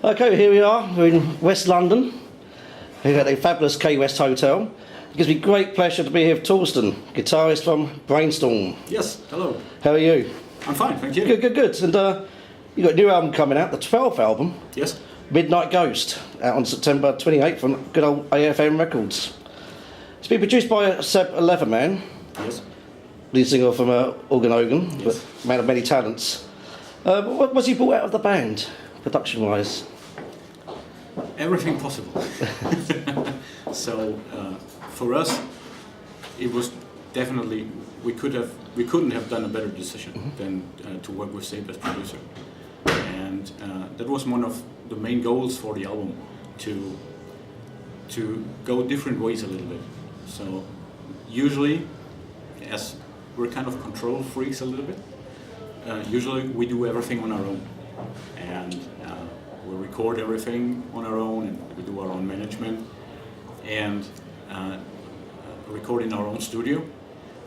Okay, here we are. We're in West London. We're at the fabulous K West Hotel. It gives me great pleasure to be here with Torsten, guitarist from Brainstorm. Yes, hello. How are you? I'm fine, thank you. Good. And you've got a new album coming out, the 12th album. Yes. Midnight Ghost, out on September 28th from good old AFM Records. It's been produced by Seb Leatherman. Yes. Lead singer from Organ, yes. But man of many talents. What was he brought out of the band, production-wise? Everything possible. So for us, it was definitely we couldn't have done a better decision than to work with Seb as producer, and that was one of the main goals for the album, to go different ways a little bit. So usually, as we're kind of control freaks a little bit, usually we do everything on our own, and we record everything on our own, and we do our own management, and record in our own studio.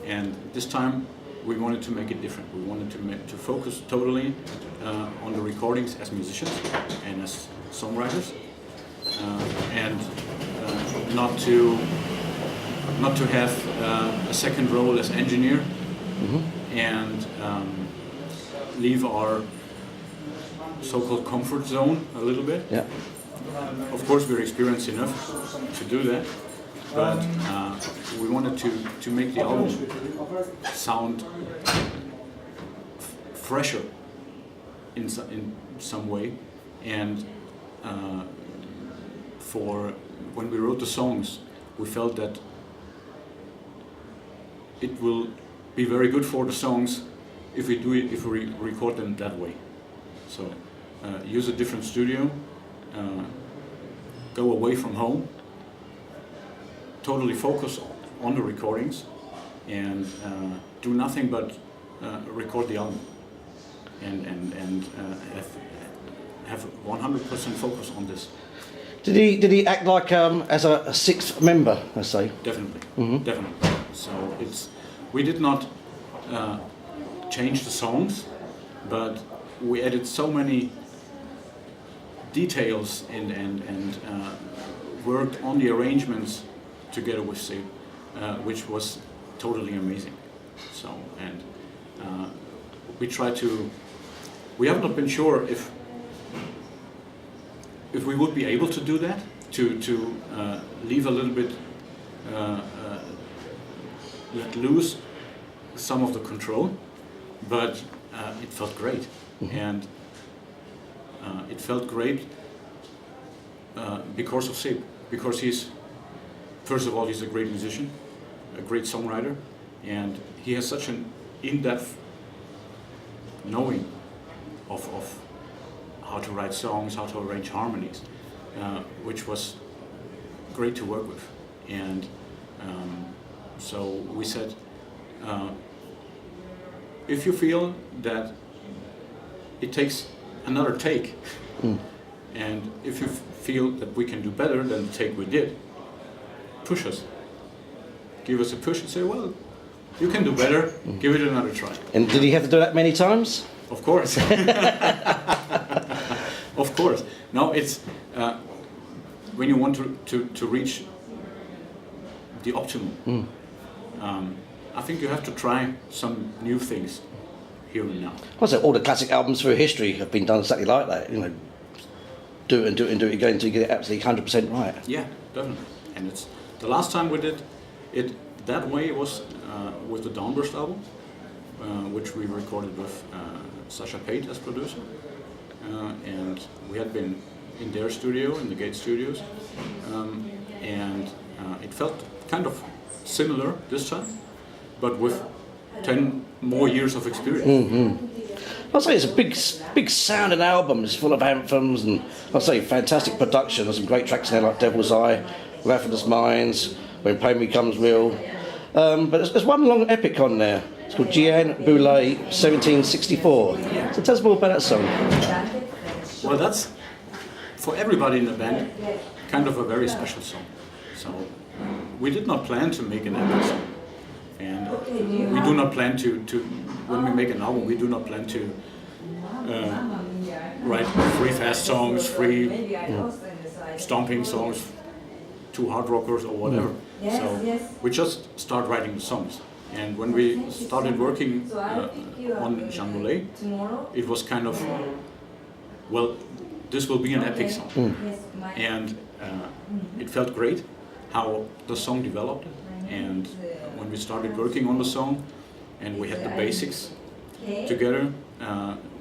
And this time we wanted to make it different. We wanted to focus totally on the recordings as musicians and as songwriters, and not to have a second role as engineer, and leave our so-called comfort zone a little bit. Yeah. Of course, we're experienced enough to do that, but we wanted to make the album sound fresher in some way, and for when we wrote the songs, we felt that it will be very good for the songs if we record them that way. So use a different studio, go away from home, totally focus on the recordings, and do nothing but record the album, and have 100% focus on this. Did he act like as a sixth member, let's say? Definitely, definitely. So we did not change the songs, but we added so many details and worked on the arrangements together with Seb, which was totally amazing. So, and we have not been sure if we would be able to do that, to leave a little bit, let loose some of the control, but it felt great. And it felt great because of Seb, because first of all, he's a great musician, a great songwriter, and he has such an in-depth knowing of how to write songs, how to arrange harmonies, which was great to work with. And so we said, if you feel that it takes another take, and if you feel that we can do better than the take we did, push us. Give us a push and say, well, you can do better, give it another try. And did he have to do that many times? Of course. Of course. No, it's when you want to reach the optimum, I think you have to try some new things here and now. Well, so all the classic albums through history have been done exactly like that. You know, do it again until you get it absolutely 100% right. Yeah, definitely. And it's the last time we did it that way. It was with the Downburst album, which we recorded with Sasha Pate as producer, and we had been in their studio, in the Gate Studios, and it felt kind of similar this time, but with 10 more years of experience. I'd say it's a big sounding album. It's full of anthems, and I'd say fantastic production. There's some great tracks in there like Devil's Eye, Ravenous Minds, When Pain Becomes Real. But there's one long epic on there. It's called Gian Boulay 1764. So tell us more about that song. Well, that's, for everybody in the band, kind of a very special song. So we did not plan to make an epic song. And we do not plan to when we make an album, we do not plan to write 3 fast songs, 3 stomping songs, 2 hard rockers or whatever. So we just start writing the songs. And when we started working on Jambalaya, it was kind of, well, this will be an epic song. And it felt great how the song developed. And when we started working on the song and we had the basics together,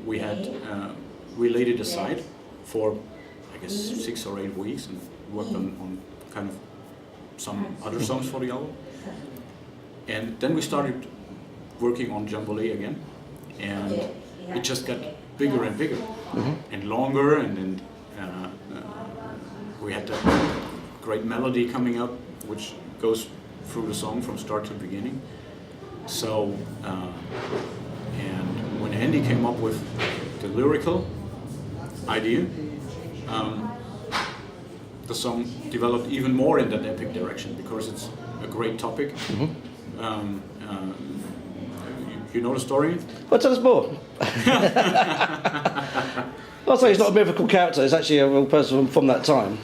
we laid it aside for, I guess, 6 or 8 weeks and worked on kind of some other songs for the album. And then we started working on Jambalaya again, and it just got bigger and bigger and longer, and then we had that great melody coming up, which goes through the song from start to beginning. So, and when Andy came up with the lyrical idea, the song developed even more in that epic direction because it's a great topic. You know the story? Well, tell us more. I'll say he's not a mythical character, he's actually a real person from that time.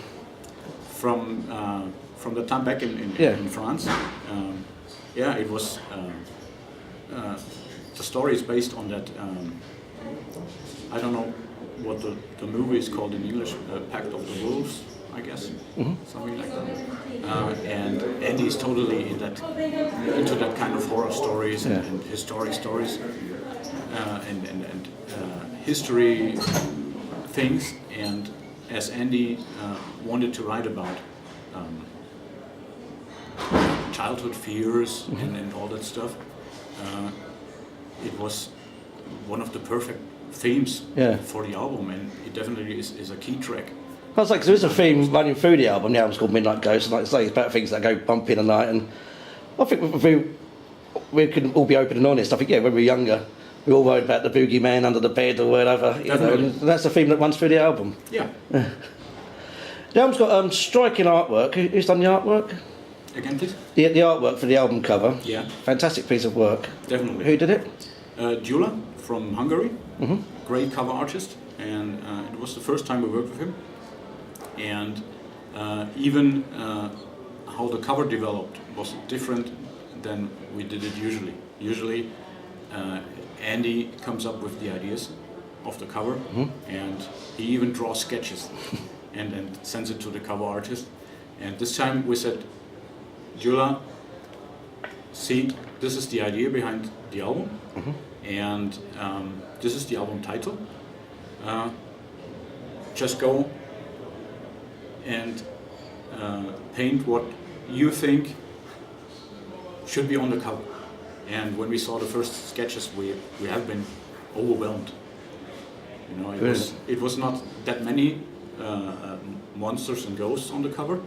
From the time back in France. It was, the story is based on that, I don't know what the movie is called in English, Pact of the Wolves, I guess, something like that. And Andy is totally into that kind of horror stories and historic stories and history things. And as Andy wanted to write about childhood fears and all that stuff, it was one of the perfect themes for the album, and it definitely is a key track. I was like, there is a theme running through the album. The album's called Midnight Ghost, and like I say, it's about things that go bump in the night. And I think we can all be open and honest. I think, when we were younger, we all worried about the boogeyman under the bed or whatever. You know, and that's the theme that runs through the album. Yeah. The album's got striking artwork. Who's done the artwork? Again, please? The artwork for the album cover. Yeah. Fantastic piece of work. Definitely. Who did it? Gyula from Hungary. Great cover artist. And it was the first time we worked with him. And even how the cover developed was different than we did it usually. Usually Andy comes up with the ideas of the cover, and he even draws sketches and sends it to the cover artist. And this time we said, Gyula, see, this is the idea behind the album, and this is the album title. Just go and paint what you think should be on the cover. And when we saw the first sketches, we have been overwhelmed. You know, it was not that many monsters and ghosts on the cover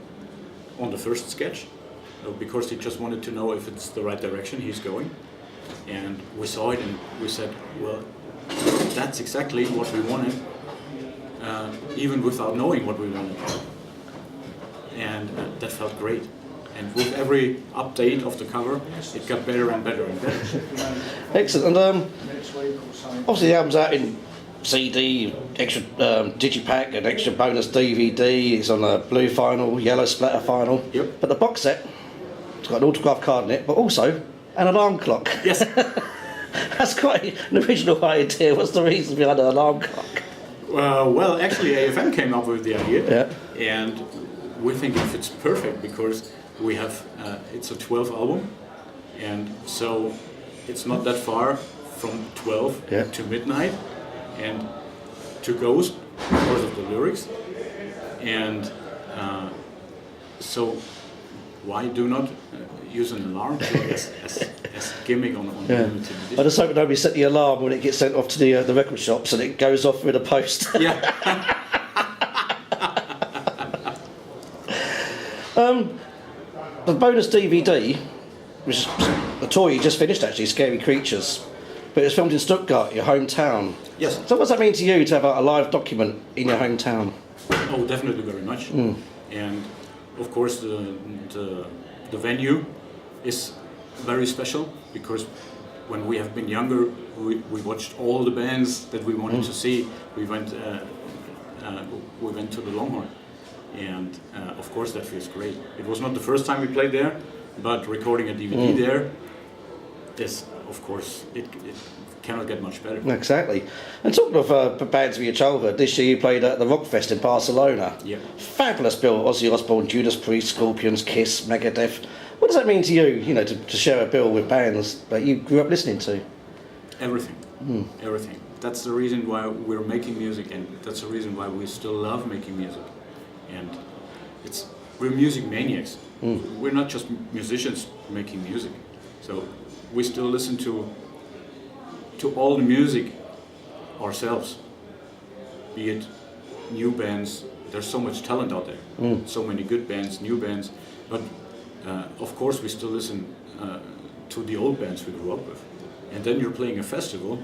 on the first sketch, because he just wanted to know if it's the right direction he's going. And we saw it and we said, well, that's exactly what we wanted, even without knowing what we wanted. And that felt great. And with every update of the cover, it got better and better and better. Excellent. And obviously the album's out in CD, extra digipack, and extra bonus DVD. It's on a blue vinyl, yellow splatter vinyl. Yep. But the box set, it's got an autograph card in it, but also an alarm clock. Yes. That's quite an original idea. What's the reason behind an alarm clock? Well, actually, AFM came up with the idea, Yeah. and we think it fits perfect because we have it's a 12 album, and so it's not that far from 12 to midnight, and to Ghost because of the lyrics, and so why do not use an alarm clock as gimmick on the limited edition? I just hope nobody set the alarm when it gets sent off to the record shops and it goes off with a post. Yeah. The bonus DVD, which is a tour you just finished actually, Scary Creatures, but it's filmed in Stuttgart, your hometown. Yes. So what does that mean to you to have a live document in your hometown? Oh, definitely very much. And of course the venue is very special because when we have been younger we watched all the bands that we wanted to see. We went to the Longhorn, and of course that feels great. It was not the first time we played there, but recording a DVD there is, of course, it cannot get much better. Exactly. And talking of bands of your childhood, this year you played at the Rockfest in Barcelona. Yeah. Fabulous bill. Ozzy Osbourne, Judas Priest, Scorpions, Kiss, Megadeth. What does that mean to you, to share a bill with bands that you grew up listening to? Everything. Everything. That's the reason why we're making music, and that's the reason why we still love making music. And we're music maniacs. We're not just musicians making music. So we still listen to all the music ourselves, be it new bands. There's so much talent out there, so many good bands, new bands, but of course we still listen to the old bands we grew up with. And then you're playing a festival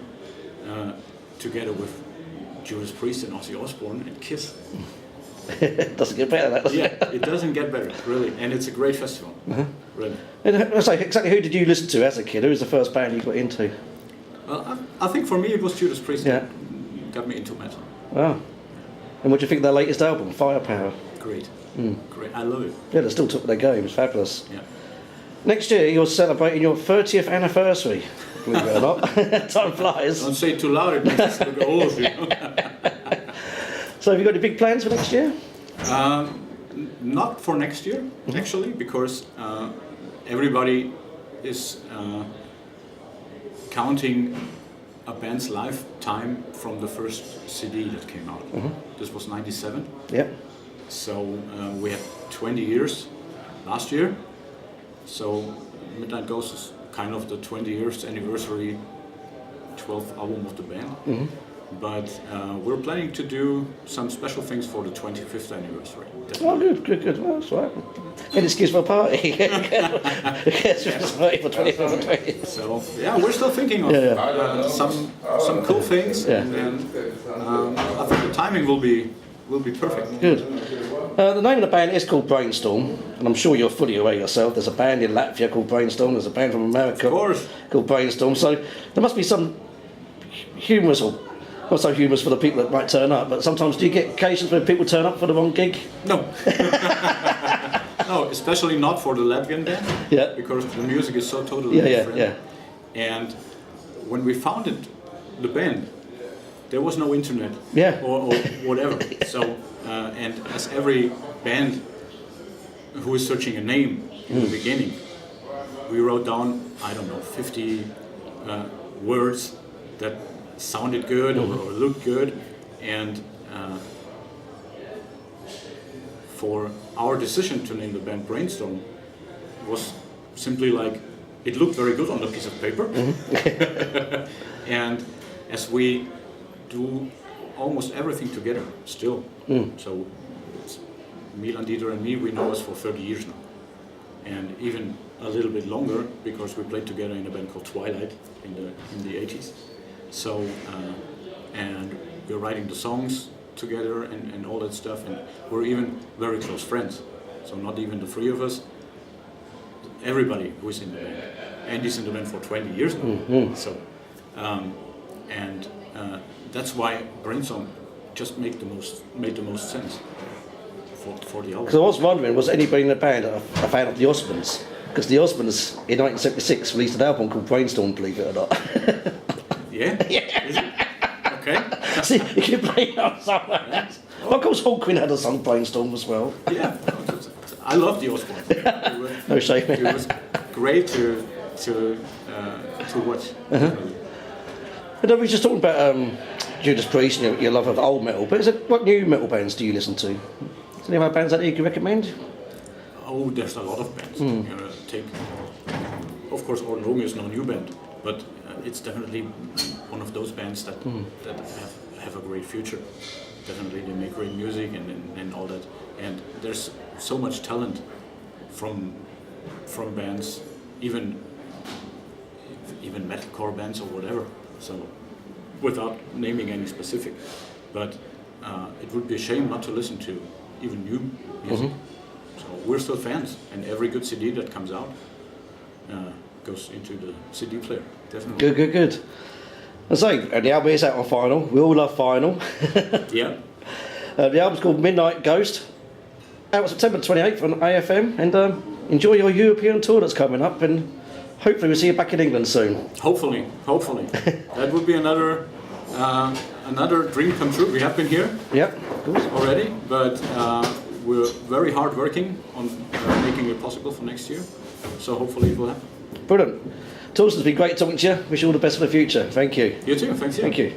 together with Judas Priest and Ozzy Osbourne and Kiss. It doesn't get better, does it? Yeah, it doesn't get better, really, and it's a great festival, really. And so exactly who did you listen to as a kid? Who was the first band you got into? Well, I think for me it was Judas Priest that got me into metal. Wow. And what do you think of their latest album, Firepower? Great. Great. I love it. Yeah, they still took their game. It's fabulous. Yeah. Next year you're celebrating your 30th anniversary. Believe it or not. Time flies. Don't say it too loud, it makes us look old, So have you got any big plans for next year? Not for next year, actually, because everybody is counting a band's lifetime from the first CD that came out. This was 97. Yep. So we had 20 years last year. So Midnight Ghost is kind of the 20 years anniversary 12th album of the band. But we're planning to do some special things for the 25th anniversary. Oh, good. Well, that's right. Any excuse for a party? Christmas party for 25th. So yeah, we're still thinking of some cool things, and I think the timing will be perfect. Good. The name of the band is called Brainstorm, and I'm sure you're fully aware yourself. There's a band in Latvia called Brainstorm. There's a band from America called Brainstorm. So there must be some humorous, or not so humorous for the people that might turn up, but sometimes do you get occasions where people turn up for the wrong gig? No. No, especially not for the Latvian band. Yeah. Because the music is so totally different. Yeah. And when we founded the band, there was no internet or whatever. So, and as every band who is searching a name in the beginning, we wrote down, 50 words that sounded good or looked good, and for our decision to name the band Brainstorm was simply like, it looked very good on the piece of paper. And as we do almost everything together still, so it's Milan, Dieter and me, we know us for 30 years now, and even a little bit longer because we played together in a band called Twilight in the 80s. So and we're writing the songs together and all that stuff, and we're even very close friends. So not even the three of us, everybody who is in the band. Andy's in the band for 20 years now. So and that's why Brainstorm just made the most sense for the album. Because I was wondering, was anybody in the band a fan of the Osmonds? Because the Osmonds in 1976 released an album called Brainstorm, believe it or not. Yeah? Is it? Okay. See, you can play on somewhere else. Well, of course, Hawkwind had a song Brainstorm as well. Yeah, I love the Osmonds. No shame. It was great to watch. And we were just talking about Judas Priest and your love of old metal, but what new metal bands do you listen to? Is there any other bands that you can recommend? Oh, there's a lot of bands. Of course, Orton Romeo is no new band, but it's definitely one of those bands that have a great future. Definitely, they make great music and all that. And there's so much talent from bands, even metalcore bands or whatever. So, without naming any specific, but it would be a shame not to listen to even new music. So we're still fans, and every good CD that comes out goes into the CD player, definitely. Good. And so, and the album is out on vinyl. We all love vinyl. Yeah. The album's called Midnight Ghost. Out on September 28th on AFM. And enjoy your European tour that's coming up. And hopefully we'll see you back in England soon. Hopefully. That would be another dream come true. We have been here Of course. already, but we're very hard working on making it possible for next year. So hopefully it will happen. Brilliant. Torsten, it's been great talking to you. Wish you all the best for the future. Thank you. You too. Thanks. Thank you.